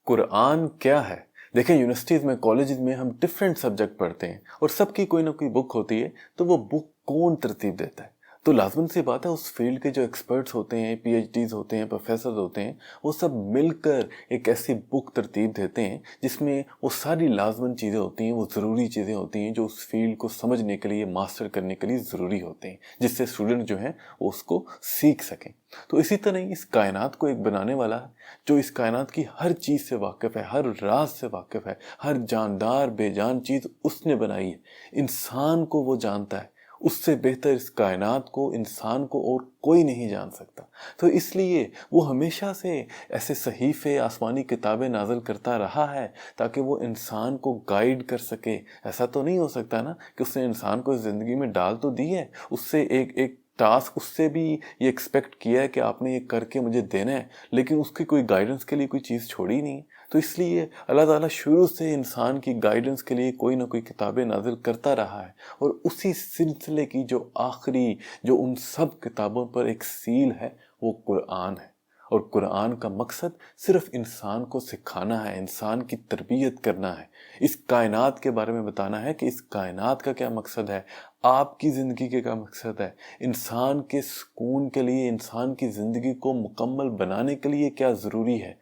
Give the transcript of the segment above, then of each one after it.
قرآن کیا ہے؟ دیکھیں، یونیورسٹیز میں، کالجز میں ہم ڈفرینٹ سبجیکٹ پڑھتے ہیں اور سب کی کوئی نہ کوئی بک ہوتی ہے، تو وہ بک کون ترتیب دیتا ہے؟ تو لازمن سی بات ہے، اس فیلڈ کے جو ایکسپرٹس ہوتے ہیں، پی ایچ ڈیز ہوتے ہیں، پروفیسرز ہوتے ہیں، وہ سب مل کر ایک ایسی بک ترتیب دیتے ہیں جس میں وہ ساری لازمن چیزیں ہوتی ہیں، وہ ضروری چیزیں ہوتی ہیں جو اس فیلڈ کو سمجھنے کے لیے، ماسٹر کرنے کے لیے ضروری ہوتے ہیں، جس سے اسٹوڈنٹ جو ہیں وہ اس کو سیکھ سکیں۔ تو اسی طرح ہی اس کائنات کو ایک بنانے والا ہے جو اس کائنات کی ہر چیز سے واقف ہے، ہر راز سے واقف ہے، ہر جاندار بے جان چیز اس نے بنائی ہے، انسان کو وہ جانتا ہے، اس سے بہتر اس کائنات کو، انسان کو اور کوئی نہیں جان سکتا۔ تو اس لیے وہ ہمیشہ سے ایسے صحیفے، آسمانی کتابیں نازل کرتا رہا ہے تاکہ وہ انسان کو گائیڈ کر سکے۔ ایسا تو نہیں ہو سکتا نا کہ اس نے انسان کو زندگی میں ڈال تو دی ہے، اس سے ایک ٹاسک اس سے بھی یہ ایکسپیکٹ کیا ہے کہ آپ نے یہ کر کے مجھے دینا ہے، لیکن اس کی کوئی گائیڈنس کے لیے کوئی چیز چھوڑی نہیں۔ تو اس لیے اللہ تعالیٰ شروع سے انسان کی گائیڈنس کے لیے کوئی نہ کوئی کتابیں نازل کرتا رہا ہے، اور اسی سلسلے کی جو آخری، جو ان سب کتابوں پر ایک سیل ہے، وہ قرآن ہے۔ اور قرآن کا مقصد صرف انسان کو سکھانا ہے، انسان کی تربیت کرنا ہے، اس کائنات کے بارے میں بتانا ہے کہ اس کائنات کا کیا مقصد ہے، آپ کی زندگی کے کیا مقصد ہے، انسان کے سکون کے لیے، انسان کی زندگی کو مکمل بنانے کے لیے کیا ضروری ہے۔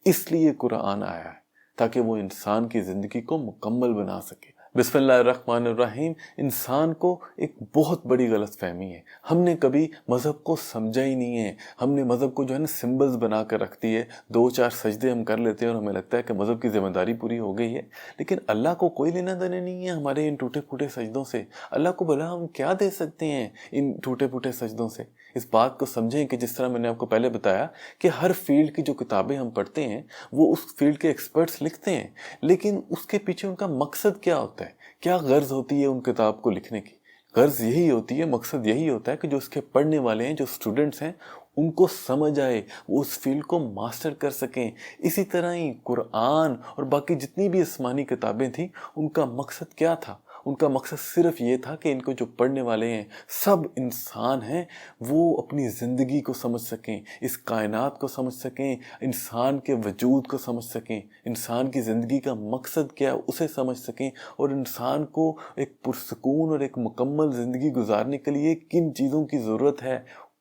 اس لیے قرآن آیا ہے تاکہ وہ انسان کی زندگی کو مکمل بنا سکے۔ بسم اللہ الرحمن الرحیم۔ انسان کو ایک بہت بڑی غلط فہمی ہے، ہم نے کبھی مذہب کو سمجھا ہی نہیں ہے، ہم نے مذہب کو جو ہے نا سمبلز بنا کر رکھ دی ہے، 2-4 سجدے ہم کر لیتے ہیں اور ہمیں لگتا ہے کہ مذہب کی ذمہ داری پوری ہو گئی ہے، لیکن اللہ کو کوئی لینا دینا نہیں ہے ہمارے ان ٹوٹے پھوٹے سجدوں سے۔ اللہ کو بھلا ہم کیا دے سکتے ہیں ان ٹوٹے پھوٹے سجدوں سے؟ اس بات کو سمجھیں کہ جس طرح میں نے آپ کو پہلے بتایا کہ ہر فیلڈ کی جو کتابیں ہم پڑھتے ہیں وہ اس فیلڈ کے ایکسپرٹس لکھتے ہیں، لیکن اس کے پیچھے ان کا مقصد کیا ہوتا ہے، کیا غرض ہوتی ہے ان کتاب کو لکھنے کی؟ غرض یہی ہوتی ہے، مقصد یہی ہوتا ہے کہ جو اس کے پڑھنے والے ہیں، جو اسٹوڈنٹس ہیں، ان کو سمجھ آئے، وہ اس فیلڈ کو ماسٹر کر سکیں۔ اسی طرح ہی قرآن اور باقی جتنی بھی آسمانی کتابیں تھیں، ان کا مقصد کیا تھا؟ ان کا مقصد صرف یہ تھا کہ ان کو جو پڑھنے والے ہیں، سب انسان ہیں، وہ اپنی زندگی کو سمجھ سکیں، اس کائنات کو سمجھ سکیں، انسان کے وجود کو سمجھ سکیں، انسان کی زندگی کا مقصد کیا ہے اسے سمجھ سکیں، اور انسان کو ایک پرسکون اور ایک مکمل زندگی گزارنے کے لیے کن چیزوں کی ضرورت ہے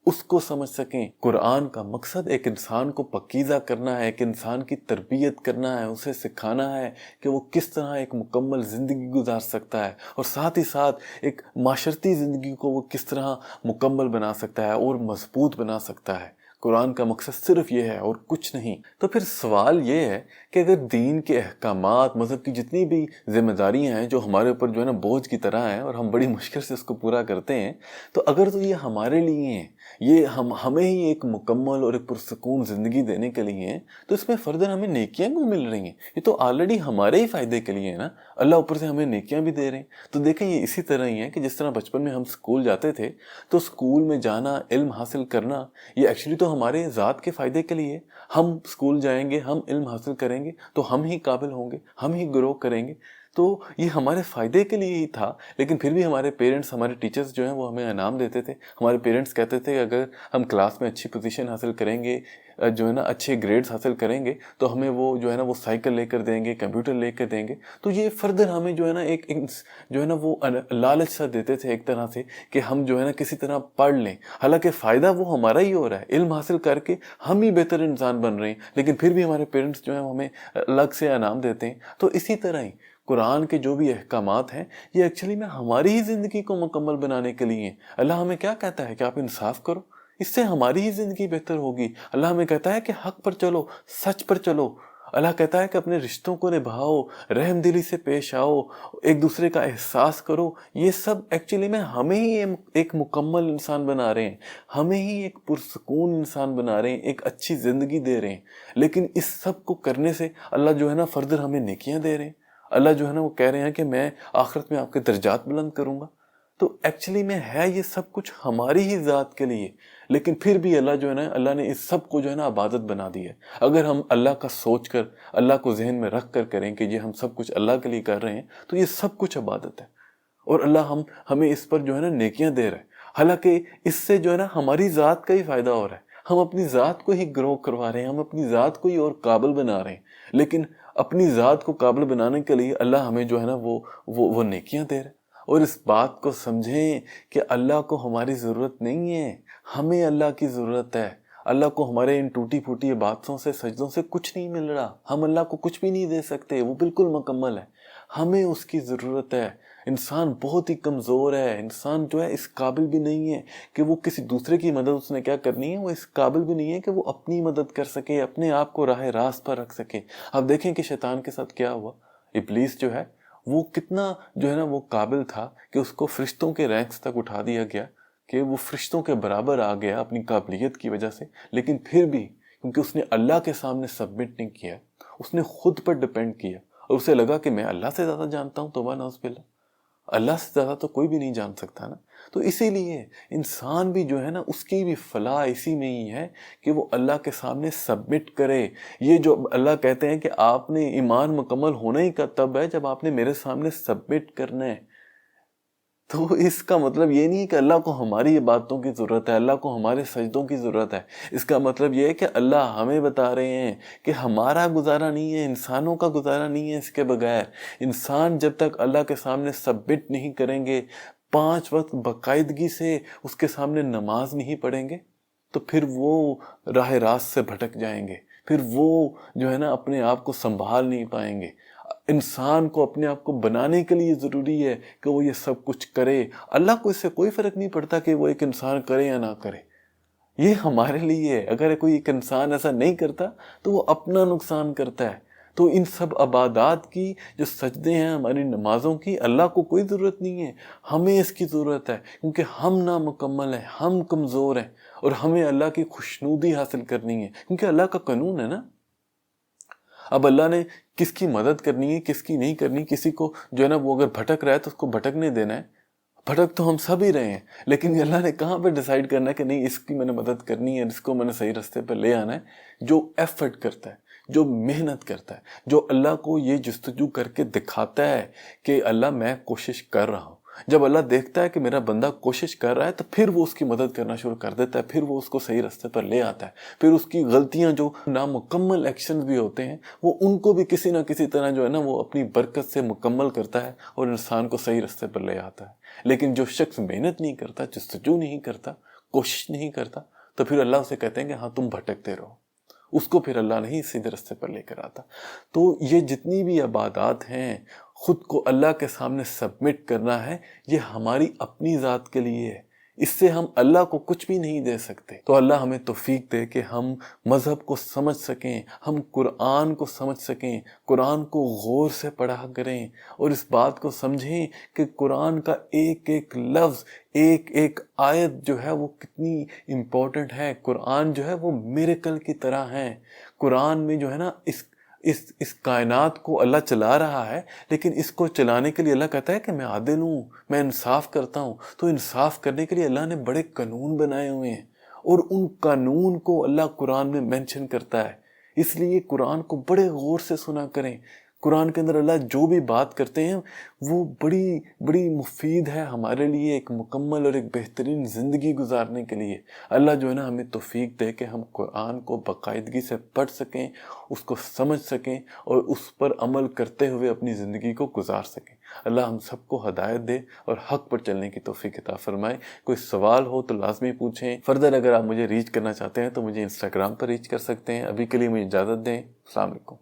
اس کو سمجھ سکیں۔ قرآن کا مقصد ایک انسان کو پاکیزہ کرنا ہے، ایک انسان کی تربیت کرنا ہے، اسے سکھانا ہے کہ وہ کس طرح ایک مکمل زندگی گزار سکتا ہے، اور ساتھ ہی ساتھ ایک معاشرتی زندگی کو وہ کس طرح مکمل بنا سکتا ہے اور مضبوط بنا سکتا ہے۔ قرآن کا مقصد صرف یہ ہے اور کچھ نہیں۔ تو پھر سوال یہ ہے کہ اگر دین کے احکامات، مذہب کی جتنی بھی ذمہ داریاں ہیں جو ہمارے اوپر جو ہے نا بوجھ کی طرح ہیں اور ہم بڑی مشکل سے اس کو پورا کرتے ہیں، تو اگر تو یہ ہمارے لیے ہیں، یہ ہمیں ہی ایک مکمل اور ایک پرسکون زندگی دینے کے لیے ہیں، تو اس میں فرداً ہمیں نیکیاں کیوں مل رہی ہیں؟ یہ تو آلریڈی ہمارے ہی فائدے کے لیے ہے نا، اللہ اوپر سے ہمیں نیکیاں بھی دے رہے ہیں۔ تو دیکھیں، یہ اسی طرح ہی ہے کہ جس طرح بچپن میں ہم سکول جاتے تھے، تو سکول میں جانا، علم حاصل کرنا، یہ ایکچولی تو ہمارے ذات کے فائدے کے لیے۔ ہم سکول جائیں گے، ہم علم حاصل کریں گے تو ہم ہی قابل ہوں گے، ہم ہی گرو کریں گے، تو یہ ہمارے فائدے کے لیے ہی تھا۔ لیکن پھر بھی ہمارے پیرنٹس، ہمارے ٹیچرز جو ہیں وہ ہمیں انعام دیتے تھے۔ ہمارے پیرنٹس کہتے تھے کہ اگر ہم کلاس میں اچھی پوزیشن حاصل کریں گے، جو ہے نا اچھے گریڈز حاصل کریں گے، تو ہمیں وہ جو ہے نا وہ سائیکل لے کر دیں گے، کمپیوٹر لے کر دیں گے۔ تو یہ فردر ہمیں جو ہے نا ایک جو ہے نا وہ لالچ سا دیتے تھے ایک طرح سے کہ ہم جو ہے نا کسی طرح پڑھ لیں، حالانکہ فائدہ وہ ہمارا ہی ہو رہا ہے، علم حاصل کر کے ہم ہی بہتر انسان بن رہے ہیں، لیکن پھر بھی ہمارے پیرنٹس جو ہیں ہمیں الگ سے انعام دیتے ہیں۔ تو اسی طرح ہی قرآن کے جو بھی احکامات ہیں، یہ ایکچولی میں ہماری ہی زندگی کو مکمل بنانے کے لیے ہیں۔ اللہ ہمیں کیا کہتا ہے کہ آپ انصاف کرو، اس سے ہماری ہی زندگی بہتر ہوگی۔ اللہ ہمیں کہتا ہے کہ حق پر چلو، سچ پر چلو۔ اللہ کہتا ہے کہ اپنے رشتوں کو نبھاؤ، رحم دلی سے پیش آؤ، ایک دوسرے کا احساس کرو۔ یہ سب ایکچولی میں ہمیں ہی ایک مکمل انسان بنا رہے ہیں، ہمیں ہی ایک پرسکون انسان بنا رہے ہیں، ایک اچھی زندگی دے رہے ہیں۔ لیکن اس سب کو کرنے سے اللہ جو ہے نا فردر ہمیں نیکیاں دے رہے ہیں۔ اللہ جو ہے نا وہ کہہ رہے ہیں کہ میں آخرت میں آپ کے درجات بلند کروں گا۔ تو ایکچولی میں ہے یہ سب کچھ ہماری ہی ذات کے لیے، لیکن پھر بھی اللہ جو ہے نا، اللہ نے اس سب کو جو ہے نا عبادت بنا دی ہے۔ اگر ہم اللہ کا سوچ کر، اللہ کو ذہن میں رکھ کر کریں کہ یہ ہم سب کچھ اللہ کے لیے کر رہے ہیں، تو یہ سب کچھ عبادت ہے، اور اللہ ہمیں اس پر جو ہے نا نیکیاں دے رہا ہے۔ حالانکہ اس سے جو ہے نا ہماری ذات کا ہی فائدہ ہو رہا ہے، ہم اپنی ذات کو ہی گرو کروا رہے ہیں، ہم اپنی ذات کو ہی اور قابل بنا رہے ہیں، لیکن اپنی ذات کو قابل بنانے کے لیے اللہ ہمیں جو ہے نا وہ نیکیاں دے رہے ہیں۔ اور اس بات کو سمجھیں کہ اللہ کو ہماری ضرورت نہیں ہے، ہمیں اللہ کی ضرورت ہے۔ اللہ کو ہمارے ان ٹوٹی پھوٹی عبادتوں سے، سجدوں سے کچھ نہیں مل رہا، ہم اللہ کو کچھ بھی نہیں دے سکتے، وہ بالکل مکمل ہے، ہمیں اس کی ضرورت ہے۔ انسان بہت ہی کمزور ہے، انسان جو ہے اس قابل بھی نہیں ہے کہ وہ کسی دوسرے کی مدد اس نے کیا کرنی ہے، وہ اس قابل بھی نہیں ہے کہ وہ اپنی مدد کر سکے، اپنے آپ کو راہ راست پر رکھ سکے۔ اب دیکھیں کہ شیطان کے ساتھ کیا ہوا۔ ابلیس جو ہے وہ کتنا جو ہے نا وہ قابل تھا کہ اس کو فرشتوں کے رینکس تک اٹھا دیا گیا، کہ وہ فرشتوں کے برابر آ گیا اپنی قابلیت کی وجہ سے، لیکن پھر بھی کیونکہ اس نے اللہ کے سامنے سبمٹ نہیں کیا، اس نے خود پر ڈیپینڈ کیا، اور اسے لگا کہ میں اللہ سے زیادہ جانتا ہوں، توبہ نعوذ باللہ، اللہ سے زیادہ تو کوئی بھی نہیں جان سکتا نا۔ تو اسی لیے انسان بھی جو ہے نا اس کی بھی فلاح اسی میں ہی ہے کہ وہ اللہ کے سامنے سبمٹ کرے۔ یہ جو اللہ کہتے ہیں کہ آپ نے ایمان مکمل ہونا ہی کا تب ہے جب آپ نے میرے سامنے سبمٹ کرنا ہے۔ تو اس کا مطلب یہ نہیں ہے کہ اللہ کو ہماری عبادتوں کی ضرورت ہے، اللہ کو ہمارے سجدوں کی ضرورت ہے۔ اس کا مطلب یہ ہے کہ اللہ ہمیں بتا رہے ہیں کہ ہمارا گزارا نہیں ہے، انسانوں کا گزارا نہیں ہے اس کے بغیر۔ انسان جب تک اللہ کے سامنے سبمٹ نہیں کریں گے، 5 وقت باقاعدگی سے اس کے سامنے نماز نہیں پڑھیں گے، تو پھر وہ راہ راست سے بھٹک جائیں گے، پھر وہ جو ہے نا اپنے آپ کو سنبھال نہیں پائیں گے۔ انسان کو اپنے آپ کو بنانے کے لیے ضروری ہے کہ وہ یہ سب کچھ کرے۔ اللہ کو اس سے کوئی فرق نہیں پڑتا کہ وہ ایک انسان کرے یا نہ کرے، یہ ہمارے لیے ہے۔ اگر کوئی ایک انسان ایسا نہیں کرتا تو وہ اپنا نقصان کرتا ہے۔ تو ان سب عبادات کی جو سجدے ہیں، ہماری نمازوں کی، اللہ کو کوئی ضرورت نہیں ہے، ہمیں اس کی ضرورت ہے، کیونکہ ہم نامکمل ہیں، ہم کمزور ہیں، اور ہمیں اللہ کی خوشنودی حاصل کرنی ہے، کیونکہ اللہ کا قانون ہے نا۔ اب اللہ نے کس کی مدد کرنی ہے، کس کی نہیں کرنی، کسی کو جو ہے نا وہ اگر بھٹک رہا ہے تو اس کو بھٹکنے دینا ہے۔ بھٹک تو ہم سب ہی رہے ہیں، لیکن اللہ نے کہاں پہ ڈیسائیڈ کرنا ہے کہ نہیں اس کی میں نے مدد کرنی ہے، اس کو میں نے صحیح راستے پہ لے آنا ہے؟ جو ایفرٹ کرتا ہے، جو محنت کرتا ہے، جو اللہ کو یہ جستجو کر کے دکھاتا ہے کہ اللہ میں کوشش کر رہا ہوں۔ جب اللہ دیکھتا ہے کہ میرا بندہ کوشش کر رہا ہے تو پھر وہ اس کی مدد کرنا شروع کر دیتا ہے، پھر وہ اس کو صحیح راستے پر لے آتا ہے، پھر اس کی غلطیاں جو نامکمل ایکشنز بھی ہوتے ہیں وہ ان کو بھی کسی نہ کسی طرح جو ہے نا وہ اپنی برکت سے مکمل کرتا ہے اور انسان کو صحیح راستے پر لے آتا ہے۔ لیکن جو شخص محنت نہیں کرتا، جستجو نہیں کرتا، کوشش نہیں کرتا، تو پھر اللہ اسے کہتے ہیں کہ ہاں تم بھٹکتے رہو، اس کو پھر اللہ نہیں سیدھے راستے پر لے کر آتا۔ تو یہ جتنی بھی عبادات ہیں، خود کو اللہ کے سامنے سبمٹ کرنا ہے، یہ ہماری اپنی ذات کے لیے ہے، اس سے ہم اللہ کو کچھ بھی نہیں دے سکتے۔ تو اللہ ہمیں توفیق دے کہ ہم مذہب کو سمجھ سکیں، ہم قرآن کو سمجھ سکیں، قرآن کو غور سے پڑھا کریں، اور اس بات کو سمجھیں کہ قرآن کا ایک ایک لفظ، ایک ایک آیت جو ہے وہ کتنی امپورٹنٹ ہے۔ قرآن جو ہے وہ میریکل کی طرح ہے۔ قرآن میں جو ہے نا اس کائنات کو اللہ چلا رہا ہے، لیکن اس کو چلانے کے لیے اللہ کہتا ہے کہ میں عادل ہوں، میں انصاف کرتا ہوں۔ تو انصاف کرنے کے لیے اللہ نے بڑے قانون بنائے ہوئے ہیں، اور ان قانون کو اللہ قرآن میں مینشن کرتا ہے۔ اس لیے قرآن کو بڑے غور سے سنا کریں۔ قرآن کے اندر اللہ جو بھی بات کرتے ہیں وہ بڑی بڑی مفید ہے ہمارے لیے، ایک مکمل اور ایک بہترین زندگی گزارنے کے لیے۔ اللہ جو ہے نا ہمیں توفیق دے کہ ہم قرآن کو باقاعدگی سے پڑھ سکیں، اس کو سمجھ سکیں، اور اس پر عمل کرتے ہوئے اپنی زندگی کو گزار سکیں۔ اللہ ہم سب کو ہدایت دے اور حق پر چلنے کی توفیق عطا فرمائے۔ کوئی سوال ہو تو لازمی پوچھیں۔ فردر اگر آپ مجھے ریچ کرنا چاہتے ہیں تو مجھے انسٹاگرام پر ریچ کر سکتے ہیں۔ ابھی کے لیے مجھے اجازت دیں۔ السلام علیکم۔